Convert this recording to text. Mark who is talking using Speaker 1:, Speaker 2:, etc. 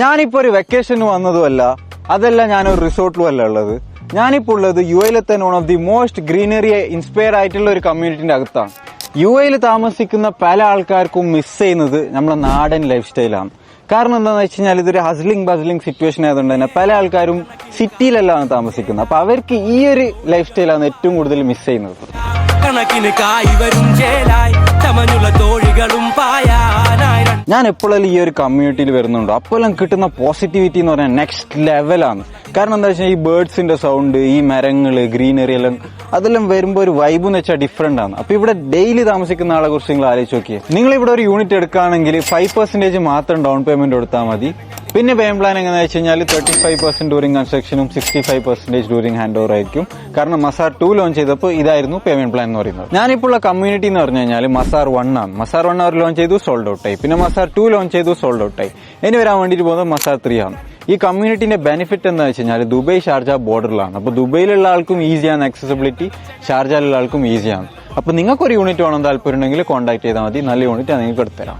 Speaker 1: ഞാനിപ്പോ ഒരു വെക്കേഷന് വന്നതുമല്ല, അതല്ല ഞാനൊരു റിസോർട്ടിലും അല്ല ഉള്ളത്. ഞാനിപ്പോ ഉള്ളത് UAE തന്നെ one of the most greenery inspire ആയിട്ടുള്ള ഒരു കമ്മ്യൂണിറ്റിന്റെ അകത്താണ്. UAE താമസിക്കുന്ന പല ആൾക്കാർക്കും മിസ് ചെയ്യുന്നത് നമ്മുടെ നാടൻ ലൈഫ് സ്റ്റൈലാണ്. കാരണം എന്താണെന്ന് വെച്ച് കഴിഞ്ഞാൽ ഇതൊരു ഹസ്ലിംഗ് ബസ്ലിംഗ് സിറ്റുവേഷൻ ആയതുകൊണ്ട് തന്നെ പല ആൾക്കാരും സിറ്റിയിലെല്ലാം താമസിക്കുന്നത്. അപ്പൊ അവർക്ക് ഈ ഒരു ലൈഫ് സ്റ്റൈലാണ് ഏറ്റവും കൂടുതൽ മിസ് ചെയ്യുന്നത്. ഞാൻ എപ്പോഴും ഈ ഒരു കമ്മ്യൂണിറ്റിയിൽ വരുന്നുണ്ടോ അപ്പോഴും കിട്ടുന്ന പോസിറ്റിവിറ്റി എന്ന് പറഞ്ഞാൽ നെക്സ്റ്റ് ലെവലാണ്. കാരണം എന്താ വെച്ചാൽ ഈ ബേർഡ്സിന്റെ സൗണ്ട്, ഈ മരങ്ങള്, ഗ്രീനറി എല്ലാം അതെല്ലാം വരുമ്പോൾ ഒരു വൈബ് എന്ന് വെച്ചാൽ ഡിഫറെന്റ് ആണ്. അപ്പൊ ഇവിടെ ഡെയിലി താമസിക്കുന്ന ആളെ കുറിച്ച് നിങ്ങൾ ആലോചിച്ച് നോക്കിയേ. നിങ്ങൾ ഇവിടെ ഒരു യൂണിറ്റ് എടുക്കുകയാണെങ്കിൽ 5% മാത്രം ഡൗൺ പേയ്മെന്റ് കൊടുത്താൽ മതി. പിന്നെ പേയ്മെന്റ് പ്ലാൻ എങ്ങനെയാ വെച്ച് കഴിഞ്ഞാൽ 35% ഡ്യൂറിംഗ് കൺസ്ട്രക്ഷനും 65% ഡ്യൂറിംഗ് ഹാൻഡ് ഓവർ ആയിരിക്കും. കാരണം മസാർ 2 ലോഞ്ച് ചെയ്തപ്പോൾ ഇതായിരുന്നു പേയ്മെന്റ് പ്ലാൻ എന്ന് പറയുന്നത്. ഞാനിപ്പോൾ ഉള്ള കമ്മ്യൂണിറ്റി എന്ന് പറഞ്ഞു കഴിഞ്ഞാൽ മസാർ 1 ആണ്. മസാർ 1 അവർ ലോഞ്ച് ചെയ്തു, സോൾഡ് ഔട്ട് ആയി. പിന്നെ മസാർ 2 ലോഞ്ച് ചെയ്തു, സോൾഡ് ഔട്ട് ആയി. ഇനി വരാൻ വേണ്ടിയിട്ട് പോകുന്നത് മസാർ 3 ആണ്. ഈ കമ്മ്യൂണിറ്റിന്റെ ബെനിഫിറ്റ് എന്താ വെച്ച് കഴിഞ്ഞാൽ ദുബായ് ഷാർജ ബോർഡറിലാണ്. അപ്പൊ ദുബൈയിലുള്ള ആൾക്കും ഈസിയാണ് ആക്സസിബിലിറ്റി, ഷാർജയിലുള്ള ആൾക്കും ഈസിയാണ്. അപ്പൊ നിങ്ങൾക്ക് ഒരു യൂണിറ്റ് വേണം താല്പര്യം ഉണ്ടെങ്കിൽ കോൺടാക്ട് ചെയ്താൽ മതി. നല്ല യൂണിറ്റ് നിങ്ങൾക്ക് എടുത്തുതരാം.